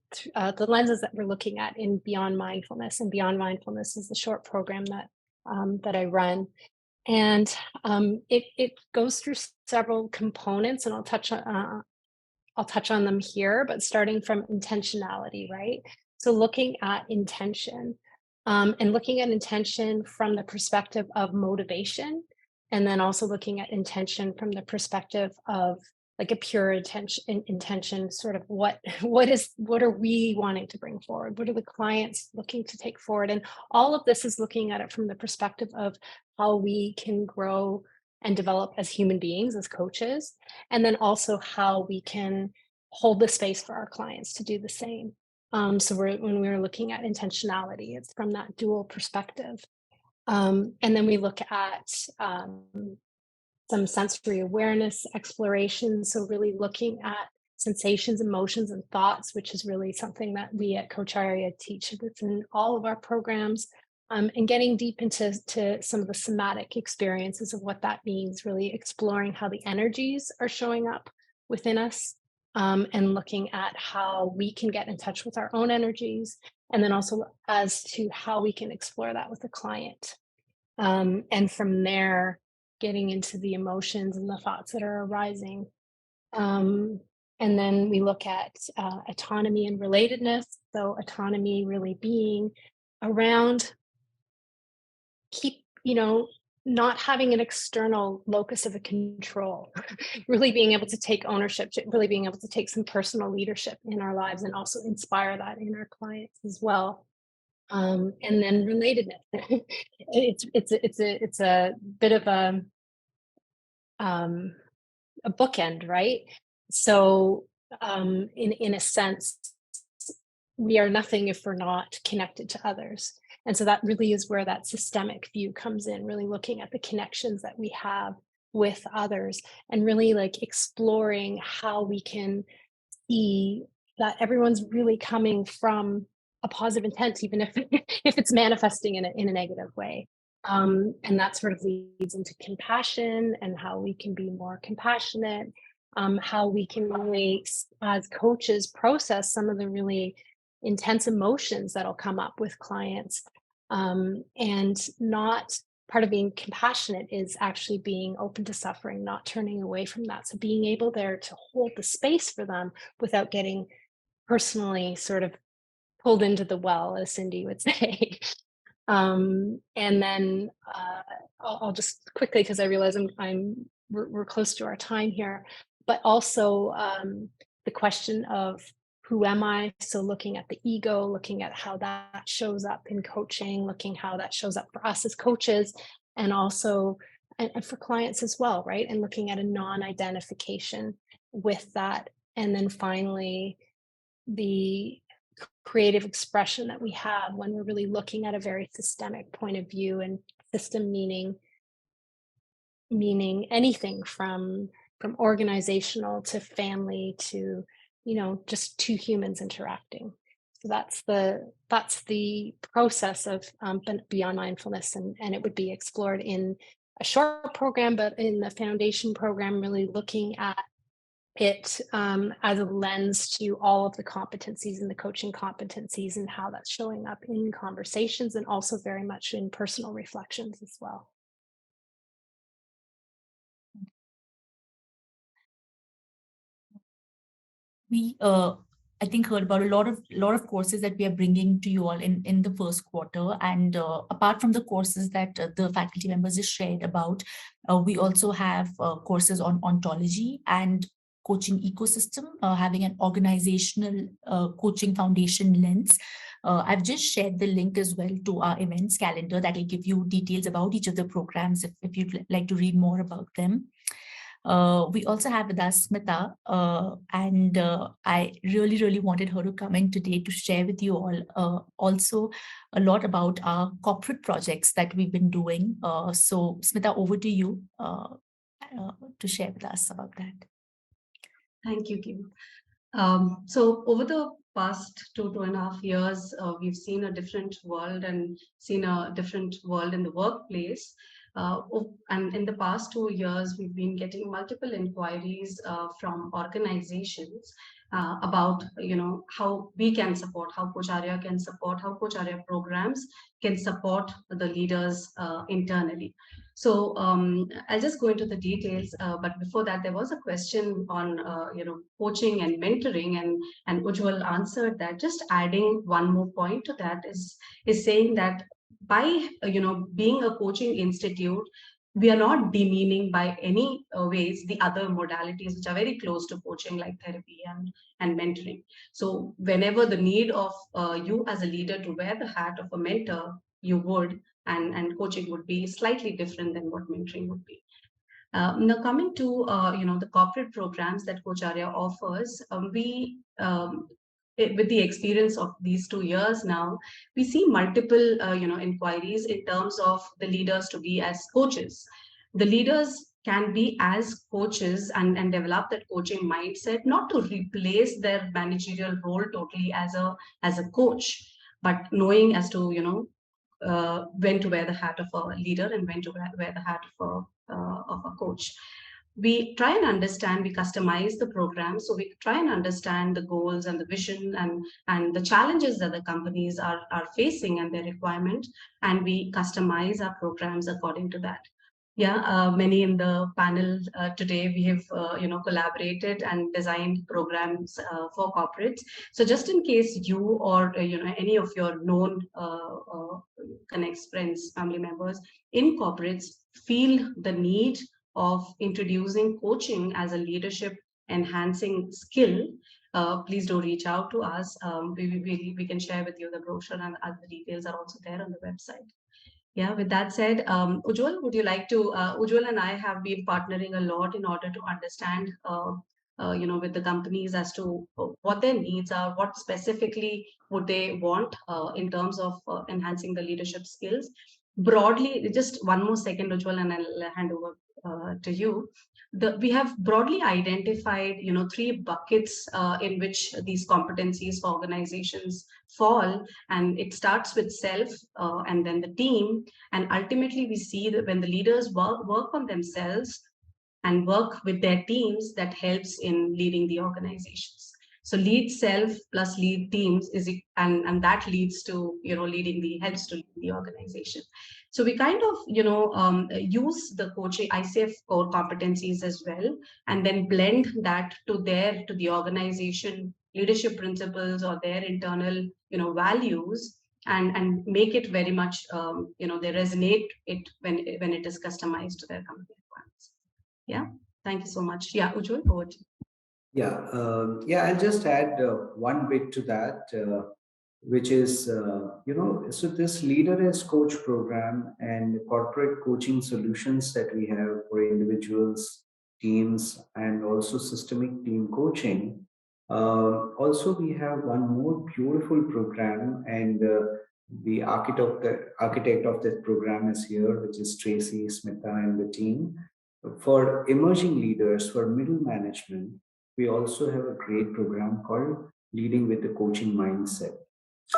that we're looking at in Beyond Mindfulness, and Beyond Mindfulness is the short program that I run. And it goes through several components, and I'll touch on them here, but starting from intentionality, right? So looking at intention and looking at intention from the perspective of motivation, and then also looking at intention from the perspective of like a pure intention, sort of what are we wanting to bring forward? What are the clients looking to take forward? And all of this is looking at it from the perspective of how we can grow and develop as human beings, as coaches, and then also how we can hold the space for our clients to do the same. So when we're looking at intentionality, it's from that dual perspective. And then we look at some sensory awareness exploration. So really looking at sensations, emotions, and thoughts, which is really something that we at Coach Arya teach within all of our programs, and getting deep into some of the somatic experiences of what that means, really exploring how the energies are showing up within us, and looking at how we can get in touch with our own energies, and then also as to how we can explore that with the client. And from there, getting into the emotions and the thoughts that are arising. And then we look at autonomy and relatedness. So autonomy really being around not having an external locus of a control, really being able to take ownership, really being able to take some personal leadership in our lives and also inspire that in our clients as well. And then relatedness. it's a bit of a bookend, right? So in a sense, we are nothing if we're not connected to others. And so that really is where that systemic view comes in, really looking at the connections that we have with others and really like exploring how we can see that everyone's really coming from a positive intent, even if it's manifesting in a negative way. And that sort of leads into compassion and how we can be more compassionate, how we can really, as coaches, process some of the really intense emotions that'll come up with clients. And not part of being compassionate is actually being open to suffering, not turning away from that. So being able there to hold the space for them without getting personally sort of pulled into the well, as Cindy would say. And then I'll just quickly, because I realize we're close to our time here, but also the question of who am I? So looking at the ego, looking at how that shows up in coaching, looking how that shows up for us as coaches, and also and for clients as well, right? And looking at a non-identification with that. And then finally, the creative expression that we have when we're really looking at a very systemic point of view, and system meaning anything from organizational to family to just two humans interacting. So that's the process of beyond mindfulness, and it would be explored in a short program, but in the foundation program, really looking at it as a lens to all of the competencies and the coaching competencies and how that's showing up in conversations, and also very much in personal reflections as well. We I think heard about a lot of courses that we are bringing to you all in the first quarter, and apart from the courses that the faculty members just shared about, we also have courses on ontology and coaching ecosystem, having an organizational coaching foundation lens. I've just shared the link as well to our events calendar that will give you details about each of the programs if you'd like to read more about them. We also have with us Smita, and I really wanted her to come in today to share with you all also a lot about our corporate projects that we've been doing. So Smita, over to you to share with us about that. Thank you, Kim. So over the past 2.5 years, we've seen a different world and seen a different world in the workplace. And in the past 2 years, we've been getting multiple inquiries from organizations about, how we can support, how Coach Arya can support, how Coach Arya programs can support the leaders internally. So I'll just go into the details, but before that, there was a question on coaching and mentoring, and Ujjaval answered that. Just adding one more point to that is saying that by being a coaching institute, we are not demeaning by any ways the other modalities which are very close to coaching, like therapy and mentoring. So whenever the need of you as a leader to wear the hat of a mentor, you would, and coaching would be slightly different than what mentoring would be. Now coming to the corporate programs that Coach Arya offers, with the experience of these 2 years now, we see multiple inquiries in terms of the leaders to be as coaches. The leaders can be as coaches and develop that coaching mindset, not to replace their managerial role totally as a coach, but knowing as to when to wear the hat of a leader and when to wear the hat of a coach. We try and understand, we customize the program, so we try and understand the goals and the vision and the challenges that the companies are facing and their requirement, and we customize our programs according to that. Yeah, many in the panel today, we have collaborated and designed programs for corporates. So just in case you or any of your known connects, friends, family members in corporates feel the need of introducing coaching as a leadership enhancing skill, please do reach out to us. We can share with you the brochure, and other details are also there on the website. Yeah, with that said, Ujjaval, would you like to, Ujjaval and I have been partnering a lot in order to understand, with the companies as to what their needs are, what specifically would they want in terms of enhancing the leadership skills. Broadly, just one more second, Ujjaval, and I'll hand over to you. we have broadly identified, 3 buckets in which these competencies for organizations fall, and it starts with self, and then the team, and ultimately we see that when the leaders work on themselves and work with their teams, that helps in leading the organizations. So lead self plus lead teams and that leads to, helps to lead the organization. So we kind of, use the coaching ICF core competencies as well, and then blend that to the organization leadership principles or their internal, values, and make it very much, they resonate it when it is customized to their company requirements. Yeah, thank you so much. Yeah, Ujjwal, over to you. Yeah, I'll just add one bit to that, which is, so this leader as coach program and corporate coaching solutions that we have for individuals, teams, and also systemic team coaching. Also, we have one more beautiful program, and the architect of that program is here, which is Tracy, Smita, and the team. For emerging leaders, for middle management, we also have a great program called Leading with the Coaching Mindset.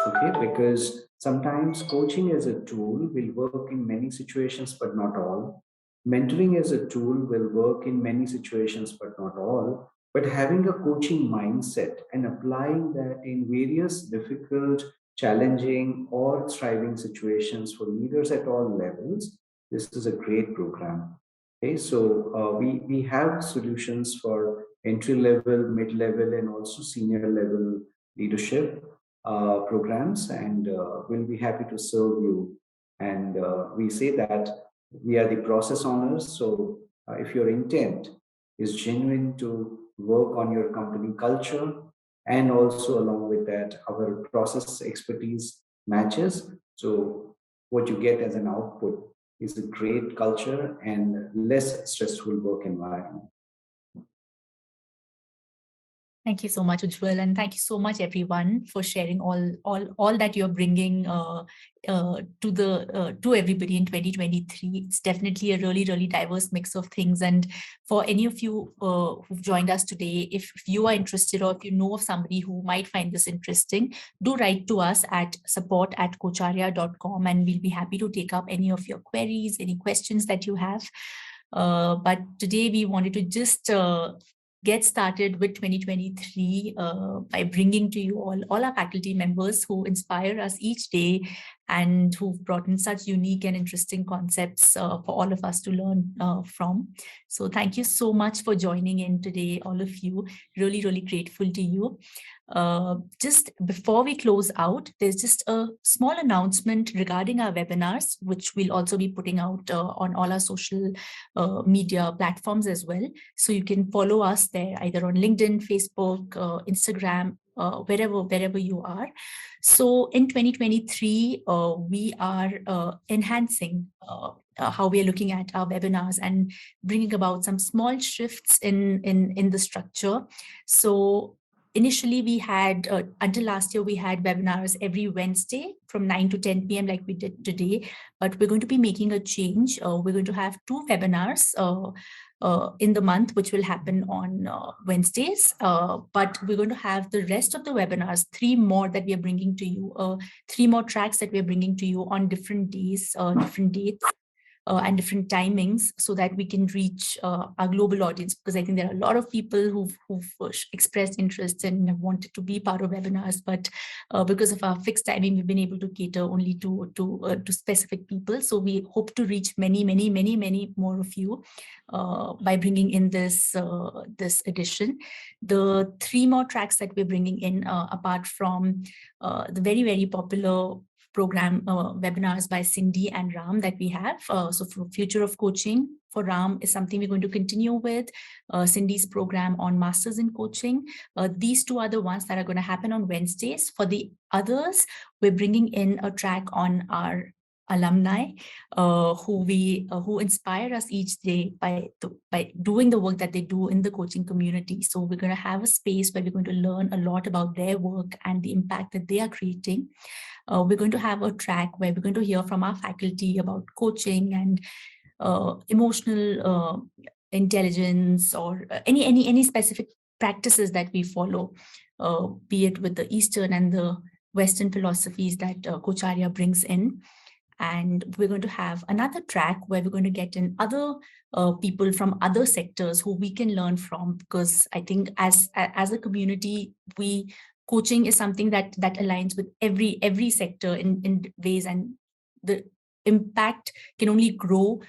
Okay, because sometimes coaching as a tool will work in many situations, but not all. Mentoring as a tool will work in many situations, but not all. But having a coaching mindset and applying that in various difficult, challenging, or thriving situations for leaders at all levels, this is a great program. Okay, so we have solutions for entry level, mid level, and also senior level leadership programs, and we'll be happy to serve you. And we say that we are the process owners. So if your intent is genuine to work on your company culture, and also along with that, our process expertise matches. So what you get as an output is a great culture and less stressful work environment. Thank you so much, Ujjwal, and thank you so much, everyone, for sharing all that you're bringing to everybody in 2023. It's definitely a really, really diverse mix of things. And for any of you who've joined us today, if you are interested or if you know of somebody who might find this interesting, do write to us at support@coacharya.com, and we'll be happy to take up any of your queries, any questions that you have. But today we wanted to just get started with 2023 by bringing to you all our faculty members who inspire us each day and who've brought in such unique and interesting concepts for all of us to learn from. So thank you so much for joining in today, all of you. Really, really grateful to you. Just before we close out, there's just a small announcement regarding our webinars, which we'll also be putting out on all our social media platforms as well. So you can follow us there either on LinkedIn, Facebook, Instagram, wherever you are. So in 2023, we are enhancing how we are looking at our webinars and bringing about some small shifts in the structure. So initially, we had, until last year, we had webinars every Wednesday from 9 to 10 p.m. like we did today, but we're going to be making a change. We're going to have 2 webinars in the month, which will happen on Wednesdays, but we're going to have the rest of the webinars, 3 more that we are bringing to you, 3 more tracks that we are bringing to you on different days, different dates. And different timings, so that we can reach our global audience, because I think there are a lot of people who've expressed interest and have wanted to be part of webinars, but because of our fixed timing, we've been able to cater only to specific people. So we hope to reach many more of you by bringing in this edition. The 3 more tracks that we're bringing in, apart from the very popular program webinars by Cindy and Ram that we have. So for Future of Coaching for Ram is something we're going to continue with. Cindy's program on Masters in Coaching. These 2 are the ones that are going to happen on Wednesdays. For the others, we're bringing in a track on our alumni who inspire us each day by doing the work that they do in the coaching community. So we're going to have a space where we're going to learn a lot about their work and the impact that they are creating. We're going to have a track where we're going to hear from our faculty about coaching and emotional intelligence or any specific practices that we follow, be it with the Eastern and the Western philosophies that Kocharya brings in. And we're going to have another track where we're going to get in other people from other sectors who we can learn from, because I think as a community, coaching is something that aligns with every sector in ways, and the impact can only grow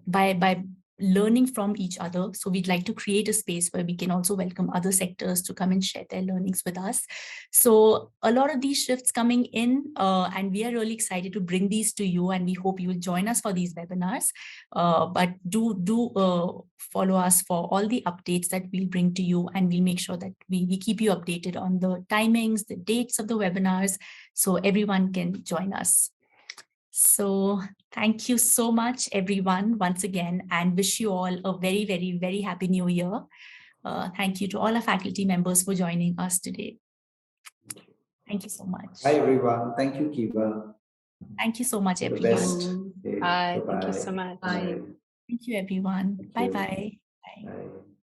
by learning from each other. So we'd like to create a space where we can also welcome other sectors to come and share their learnings with us. So a lot of these shifts coming in, and we are really excited to bring these to you, and we hope you will join us for these webinars. But do follow us for all the updates that we'll bring to you, and we'll make sure that we keep you updated on the timings, the dates of the webinars, so everyone can join us. So thank you so much, everyone, once again, and wish you all a very, very, very happy new year. Thank you to all our faculty members for joining us today. Thank you so much. Hi, everyone. Thank you, Kiva. Thank you so much, The everyone. best. Okay, Bye. bye-bye. Thank you so much. Bye. Thank you, everyone. Thank you. Bye-bye. Bye. Bye.